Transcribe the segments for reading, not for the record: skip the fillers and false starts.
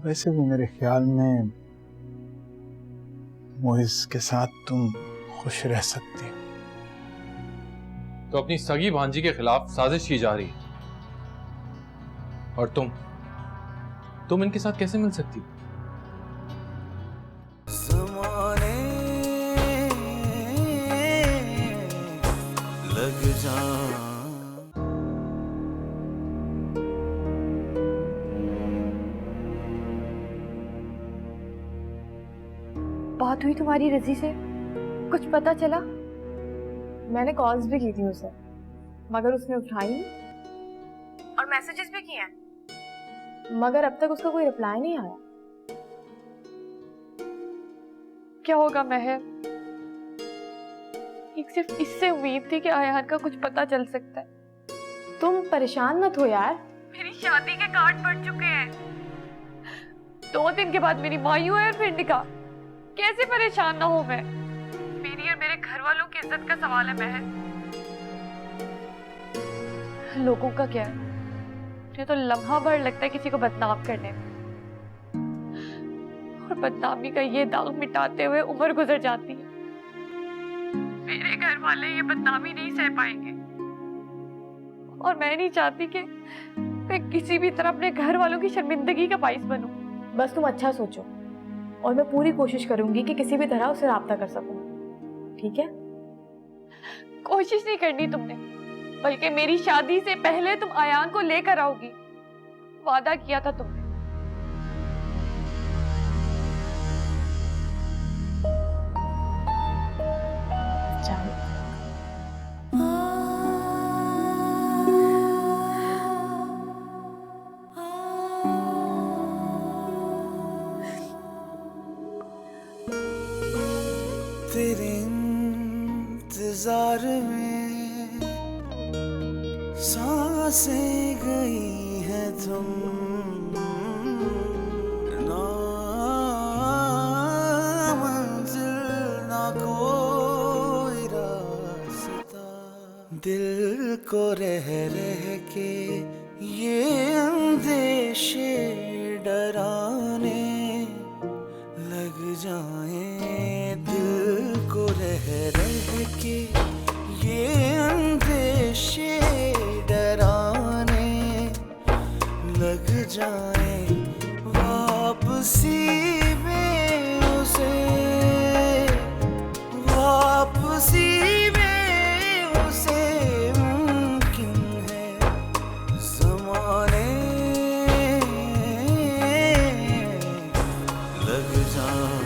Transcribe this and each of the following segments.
वैसे भी मेरे ख्याल में मोइज के साथ तुम खुश रह सकती हो। तो अपनी सगी भांजी के खिलाफ साजिश की जा रही है, और तुम इनके साथ कैसे मिल सकती हो? लग जा बात हुई तुम्हारी रजी से? कुछ पता चला? मैंने कॉल्स भी की थी उसे, मगर उसने उठाई नहीं, और मैसेजेस भी किए हैं, मगर अब तक उसका कोई रिप्लाई नहीं आया। क्या होगा महर? एक सिर्फ इससे उम्मीद थी कि आयान का कुछ पता चल सकता है। तुम परेशान मत हो यार, मेरी शादी के कार्ड बढ़ चुके हैं। 2 दिन के बाद मेरी मायूं है और फिर निकाह। कैसे परेशान ना हो मैं? मेरी और मेरे घर वालों की इज्जत का सवाल है महर। लोगों का क्या है, मुझे तो लम्हा भर लगता है किसी को बदनाम करने में, और बदनामी का ये दाग मिटाते हुए उम्र गुजर जाती है। मेरे घर वाले ये बदनामी नहीं सह पाएंगे, और मैं नहीं चाहती कि मैं किसी भी तरह अपने घर वालों की शर्मिंदगी का बाइस बनूं। बस तुम अच्छा सोचो, और मैं पूरी कोशिश करूंगी कि किसी भी तरह उससे राब्ता कर सकूं, ठीक है? कोशिश नहीं करनी तुमने, बल्कि मेरी शादी से पहले तुम आयान को लेकर आओगी। वादा किया था तुमने। तेरे इंतजार में सांसें गई है तुम, ना मंजिल ना कोई रास्ता, दिल को रह रह के ये अंदेशे डराने लग जाए, दिल को रह रह के ये अंदेशे डराने लग जाए, वापसी में उसे, वापसी में उसे मुमकिन है, ज़माने लग जाए।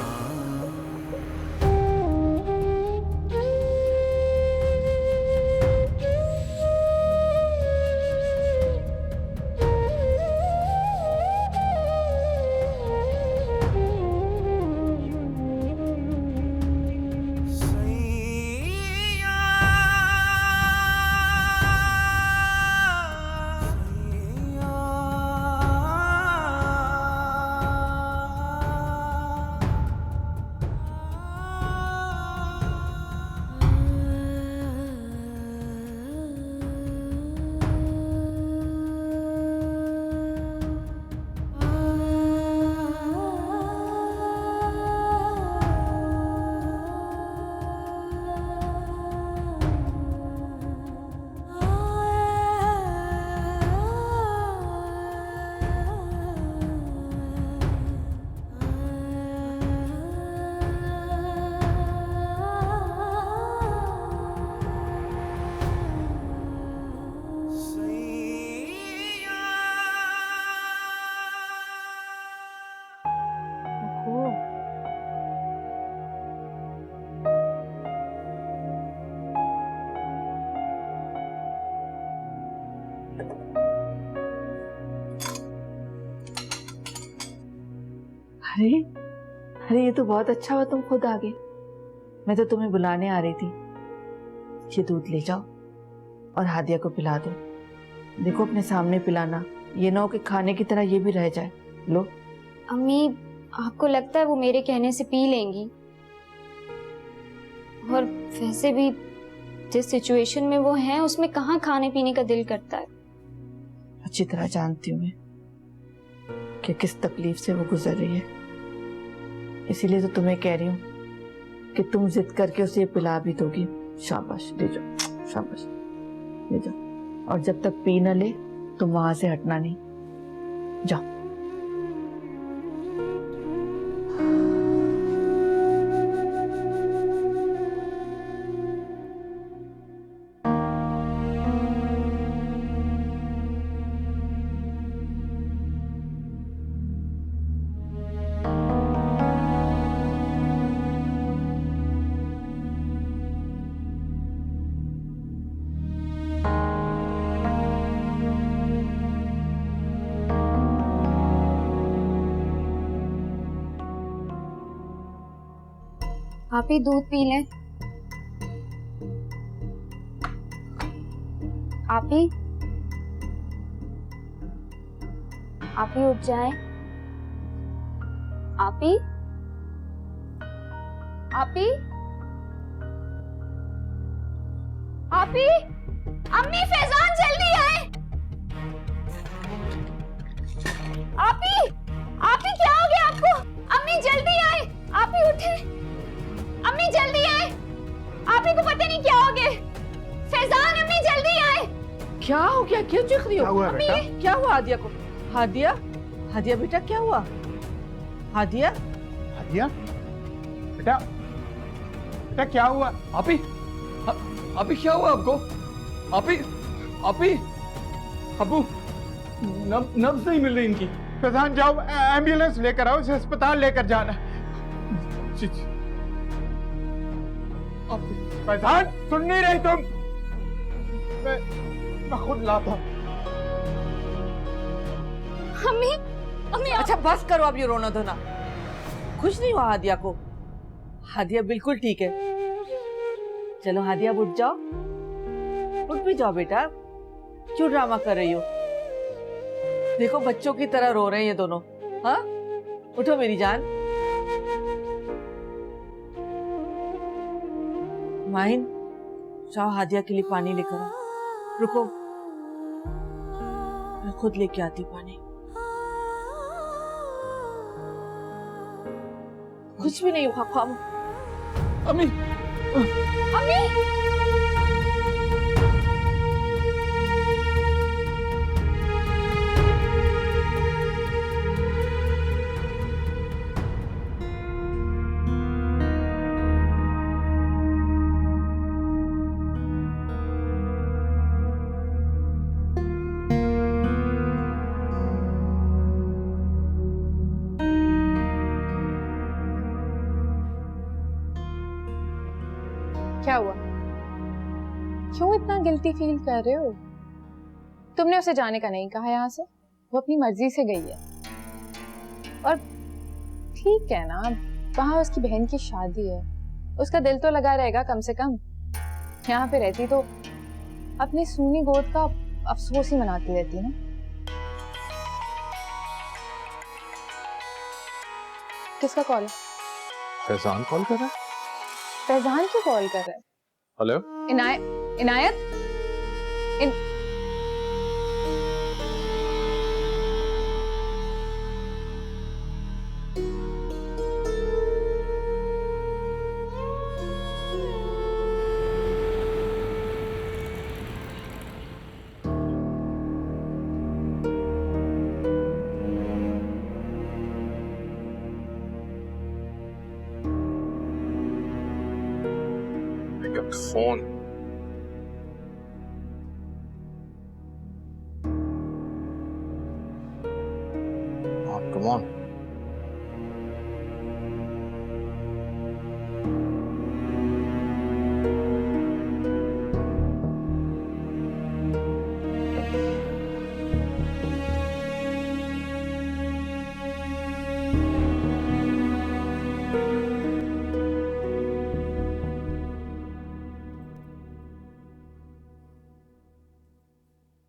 अरे अरे, ये तो बहुत अच्छा हुआ तुम खुद आ गए। मैं तो तुम्हें बुलाने आ रही थी। ये दूध ले जाओ और हादिया को पिला दो। देखो अपने सामने पिलाना, ये ना हो कि खाने की तरह ये भी रह जाए। लो। अम्मी, आपको लगता है वो मेरे कहने से पी लेंगी? और वैसे भी जिस सिचुएशन में वो हैं उसमें कहाँ खाने पीने का दिल करता है। अच्छी तरह जानती हूँ मैं कि किस तकलीफ से वो गुजर रही है। इसीलिए तो तुम्हें कह रही हूँ कि तुम जिद करके उसे ये पिला भी दोगी। शाबाश, ले जाओ, शाबाश, ले जाओ। और जब तक पी न ले तुम वहां से हटना नहीं। जाओ। आप ही दूध पी लें। आप ही उठ जाएं। आप ही अम्मी फैजान जल्दी आए। आप ही क्या हो गया आपको? अम्मी जल्दी आए। आप ही उठे। अम्मी जल्दी आए। आप ही को पता नहीं क्या हो गया। फैजान अम्मी जल्दी आए। क्या हो गया? क्यों चीख रही हो? क्या हुआ बेटा? क्या हुआ हादिया को? हादिया, हादिया बेटा क्या हुआ? हादिया, हादिया बेटा, बेटा क्या हुआ? आपी क्या हुआ आपको? आपी अबू नब्ज नहीं मिल रही इनकी। फैजान जाओ, एम्बुलेंस लेकर आओ, इसे अस्पताल लेकर जाना। फैजान सुन नहीं रही तुम? मैं खुद लाता। अम्मी अच्छा बस करो अब ये रोना धोना। खुश नहीं हुआ हादिया को? हादिया बिल्कुल ठीक है। चलो हादिया उठ जाओ, उठ भी जाओ बेटा। क्यों ड्रामा कर रही हो? देखो बच्चों की तरह रो रहे हैं ये दोनों। हाँ उठो मेरी जान। माहिन जाओ हादिया के लिए पानी लेकर आओ। रुको मैं खुद लेके आती पानी। कुछ भी नहीं हुआ खाम। अम्मी क्या हुआ? क्यों इतना गिल्टी फील कर रहे हो? तुमने उसे जाने का नहीं कहा यहाँ से, वो अपनी मर्जी से गई है। और ठीक है ना, वहां उसकी बहन की शादी है, उसका दिल तो लगा रहेगा कम से कम। यहाँ पे रहती तो अपनी सूनी गोद का अफसोस ही मनाती रहती ना। किसका कॉल है? फैजान कॉल कर रहा है। फैजान क्यों कॉल कर रहा है? Hello Inayat phone. Come on.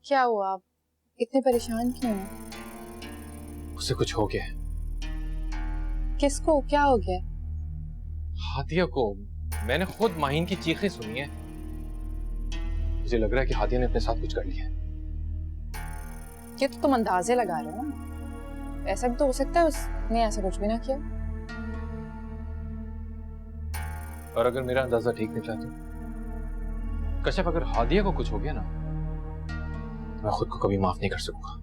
क्या हुआ? आप इतने परेशान क्यों हैं? उसे कुछ हो गया। किसको? क्या हो गया? हादिया को। मैंने खुद माहिन की चीखें सुनी है। मुझे लग रहा है कि हादिया ने अपने साथ कुछ कर लिया है। ये तो तुम अंदाजे लगा रहे हो ना। ऐसा भी तो हो सकता है उसने ऐसा कुछ भी ना किया। और अगर मेरा अंदाजा ठीक निकला तो कश्यप, अगर हादिया को कुछ हो गया ना, तो मैं खुद को कभी माफ नहीं कर सकूंगा।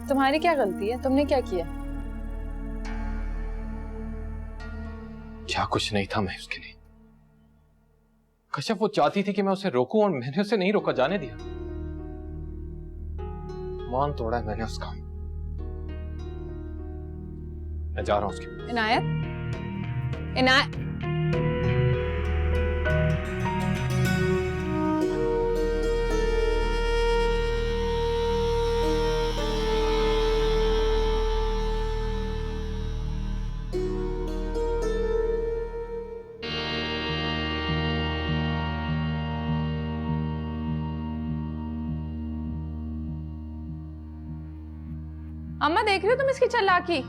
तुम्हारी क्या गलती है? तुमने क्या किया? क्या कुछ नहीं था मैं उसके लिए। कश्यप वो चाहती थी कि मैं उसे रोकूं और मैंने उसे नहीं रोका, जाने दिया। मान तोड़ा है मैंने उसका। मैं जा रहा हूं उसके। इनायत, इनायत, अम्मा देख रही हो तुम इसकी चालाकी?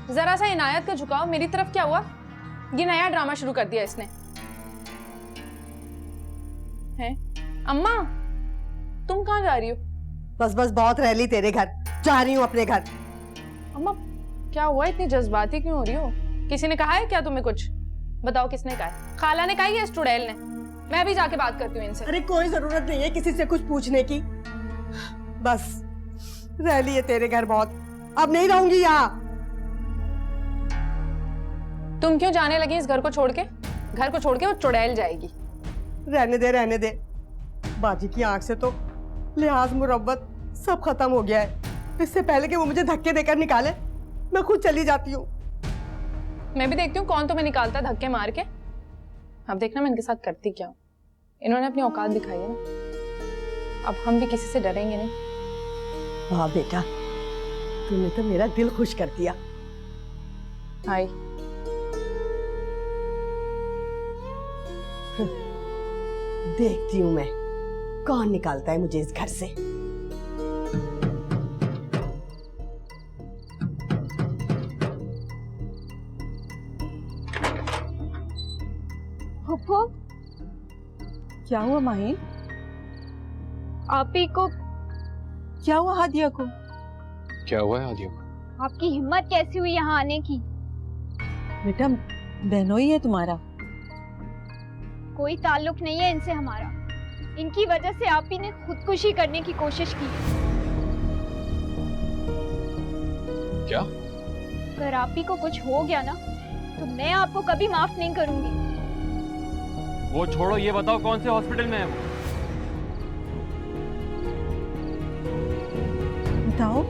जरा सा इनायत का झुकाव मेरी तरफ क्या हुआ? ये नया ड्रामा शुरू कर दिया इसने। है अम्मा, तुम कहाँ जा रही हो? बस बस बहुत रह ली तेरे घर, जा रही हूँ अपने घर। अम्मा क्या हुआ, इतनी जज्बाती क्यों हो रही हो? किसी ने कहा है क्या तुम्हें कुछ? बताओ किसने कहा है? खाला ने कहा या इस चुड़ैल ने? मैं भी जाके बात करती हूँ इनसे। अरे कोई जरूरत नहीं है किसी से कुछ पूछने की, बस रह ली है तेरे घर बहुत, अब नहीं रहूंगी यहाँ। तुम क्यों जाने लगी इस घर को छोड़ के? घर को छोड़ के वो चुड़ैल जाएगी। रहने दे रहने दे, बाजी की आंख से तो लिहाज मुरब्बत सब खत्म हो गया है। इससे पहले कि वो मुझे धक्के देकर निकाले, मैं खुद चली जाती हूँ। मैं भी देखती हूँ कौन तुम्हें निकालता धक्के मार के। अब देखना मैं इनके साथ करती क्या हूँ। इन्होंने अपनी औकात दिखाई है ना, अब हम भी किसी से डरेंगे नहीं। वाह बेटा, तूने तो मेरा दिल खुश कर दिया। हाय, देखती हूँ मैं कौन निकालता है मुझे इस घर से। फुप्पो, क्या हुआ माहिन? आपी को क्या हुआ हादिया को? क्या हुआ है हादिया को? आपकी हिम्मत कैसी हुई यहाँ आने की? बेटा बहनोई है तुम्हारा। कोई ताल्लुक नहीं है इनसे हमारा। इनकी वजह से आपी ने खुदकुशी करने की कोशिश की। क्या? अगर आपी को कुछ हो गया ना, तो मैं आपको कभी माफ नहीं करूंगी। वो छोड़ो, ये बताओ कौन से हॉस्पिटल में है वो? बताओ।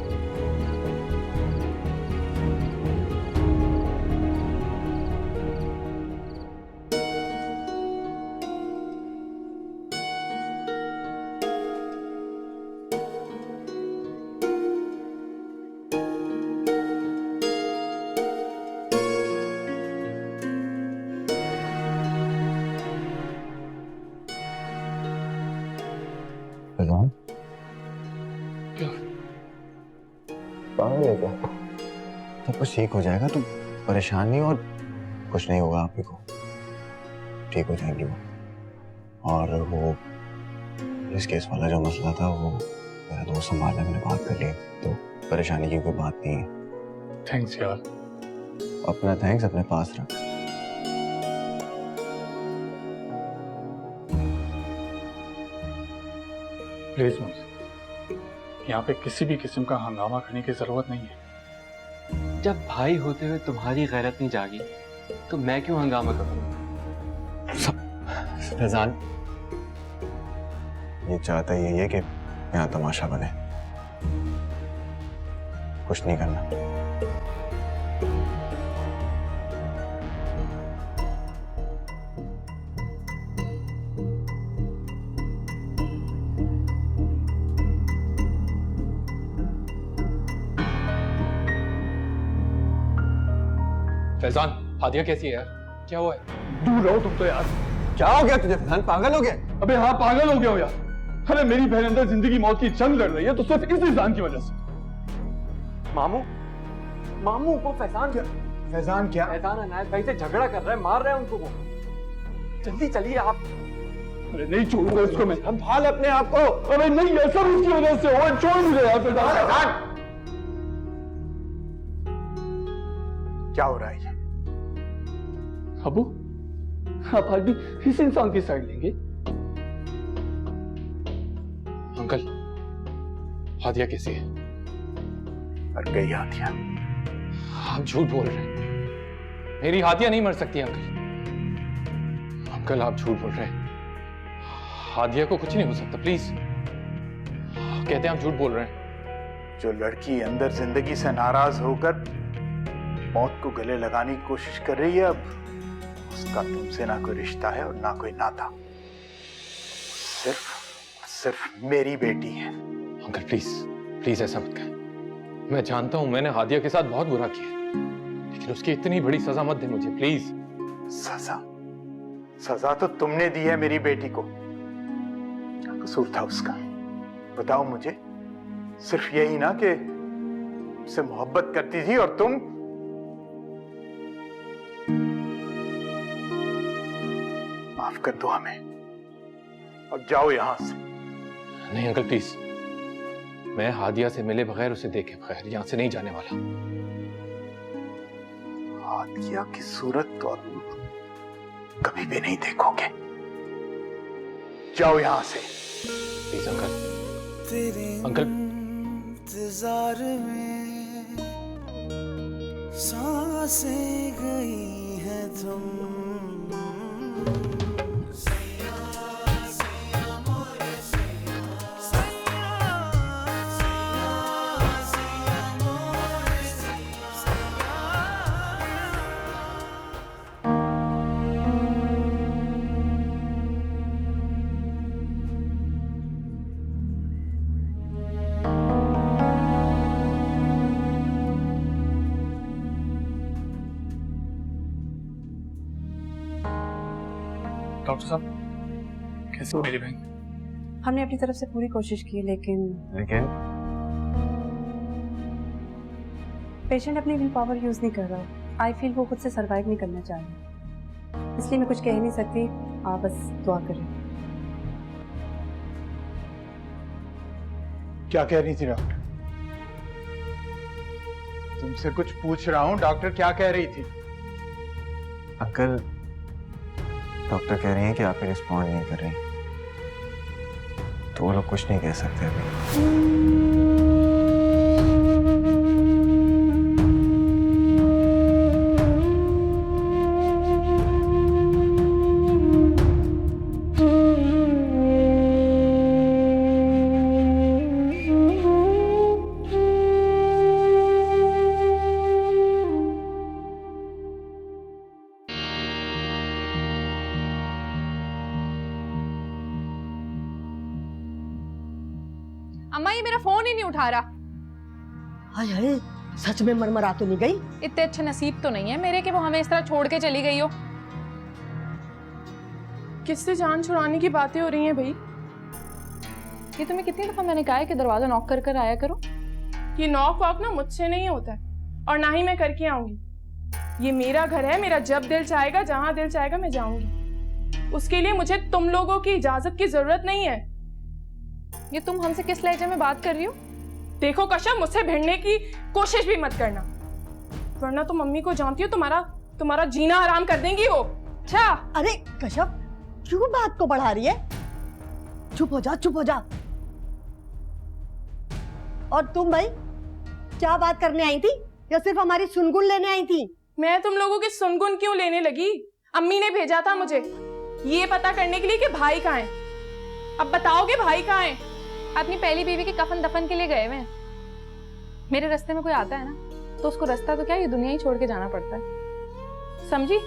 पागल है क्या? सब कुछ ठीक हो जाएगा, तुम परेशान नहीं, और कुछ नहीं होगा, आप ही को ठीक हो जाएंगी वो। और वो पुलिस केस वाला जो मसला था वो मेरा दोस्त संभाला, मैंने बात कर ली, तो परेशानी की कोई बात नहीं है। थैंक्स यार। अपना थैंक्स अपने पास रख। प्लीज मुझे यहाँ पे किसी भी किस्म का हंगामा करने की जरूरत नहीं है। जब भाई होते हुए तुम्हारी गैरत नहीं जागी तो मैं क्यों हंगामा करूं? फैजान, ये चाहता यही है कि यहाँ तमाशा बने, कुछ नहीं करना। फैजान, हादिया कैसी है यार? क्या हुआ है? दूर रहो तुम तो यार। क्या हो गया तुझे फैजान? पागल हो गया? अबे हाँ, पागल हो गया हो यार। अरे मेरी बहन अंदर जिंदगी मौत की जंग लड़ रही है, तो सिर्फ इस इंसान की वजह से। मामू, मामू को फैजान फैजान क्या? फैजान अनायत भाई से झगड़ा कर रहा है, मार रहा है उनको वो। जल्दी चलिए आप। अरे नहीं छोड़ूंगा इसको मैं। संभाल अपने आप को। अरे नहीं, ये सब उसकी वजह से हुआ, छोड़ मुझे यार फैजान। क्या हो रहा है ये? अबू, आप आज भी इस इंसान की साइड लेंगे? अंकल, हादिया कैसी है? मर गई हादिया। आप झूठ बोल रहे हैं। मेरी हादिया नहीं मर सकती अंकल। अंकल आप झूठ बोल रहे हैं। हादिया को कुछ नहीं हो सकता, प्लीज। कहते हैं आप झूठ बोल रहे हैं। जो लड़की अंदर जिंदगी से नाराज होकर मौत को गले लगाने की कोशिश कर रही है, अब उसका तुमसे ना कोई रिश्ता है और ना कोई नाता। सिर्फ मेरी बेटी है। अंकल प्लीज, प्लीज ऐसा मत कहें। मैं जानता हूं मैंने हादिया के साथ बहुत बुरा किया, लेकिन उसकी इतनी बड़ी सजा मत दे मुझे, प्लीज। सजा तो तुमने दी है मेरी बेटी को। क्या कसूर था उसका? बताओ मुझे। सिर्फ यही ना कि उससे मोहब्बत करती थी और तुम माफ कर दो हमें और जाओ यहां से। नहीं अंकल प्लीज, मैं हादिया से मिले बगैर, उसे देखे बगैर यहां से नहीं जाने वाला। हादिया की सूरत तो अब कभी भी नहीं देखोगे। जाओ यहां से प्लीज अंकल। तेरे अंकल इंतजार में सांसें गई है तुम। डॉक्टर साहब, कैसे हो मेरी बहन? हमने अपनी तरफ से पूरी कोशिश की, लेकिन पेशेंट अपनी विल पावर यूज नहीं कर रहा। आई फील वो खुद से सरवाइव नहीं करना चाह रहा, इसलिए मैं कुछ कह नहीं सकती। आप बस दुआ करें। क्या कह रही थी डॉक्टर? तुमसे कुछ पूछ रहा हूं। डॉक्टर क्या कह रही थी? अंकल, डॉक्टर कह रही हैं कि आप रिस्पॉन्ड नहीं कर रही, तो वो लोग कुछ नहीं कह सकते अभी। अम्मा ये मेरा फोन ही नहीं उठा रहा। हाय हाय, सच में मरमरा तो नहीं गई? इतने अच्छे नसीब तो नहीं है मेरे कि वो हमें इस तरह छोड़ के चली गई हो। किससे जान छुड़ाने की बातें हो रही हैं भाई? ये तुम्हें कितनी दफा मैंने कहा है कि दरवाजा नॉक कर कर आया करो। ये नॉक वॉक ना मुझसे नहीं होता है और ना ही मैं करके आऊंगी। ये मेरा घर है, मेरा जब दिल चाहेगा, जहां दिल चाहेगा मैं जाऊंगी। उसके लिए मुझे तुम लोगों की इजाजत की जरूरत नहीं है। ये तुम हमसे किस लहजे में बात कर रही हो? देखो कश्यप, मुझसे भिड़ने की कोशिश भी मत करना, वरना तो मम्मी को जानती हो तुम्हारा जीना हराम कर देंगी वो। अच्छा, अरे कश्यप, क्यों बात को बढ़ा रही है? चुप हो जा, चुप हो जा। और तुम भाई क्या बात करने आई थी, या सिर्फ हमारी सुनगुन लेने आई थी? मैं तुम लोगों की सुनगुन क्यों लेने लगी? अम्मी ने भेजा था मुझे ये पता करने के लिए कि भाई कहाँ है। अब बताओगे भाई कहाँ है? अपनी पहली बीवी के कफन दफन के लिए गए हुए हैं। मेरे रास्ते में कोई आता है ना, तो उसको रास्ता तो क्या, ये दुनिया ही छोड़ के जाना पड़ता है, समझी?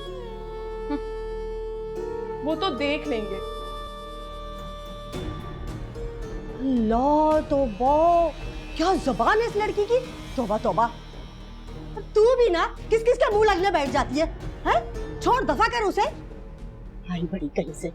वो तो देख लेंगे। लो तो वो क्या जुबान है इस लड़की की। तौबा तौबा, तू भी ना किस किस का मुंह लगने बैठ जाती है, हैं? छोड़, दफा कर उसे। आई बड़ी कहीं से।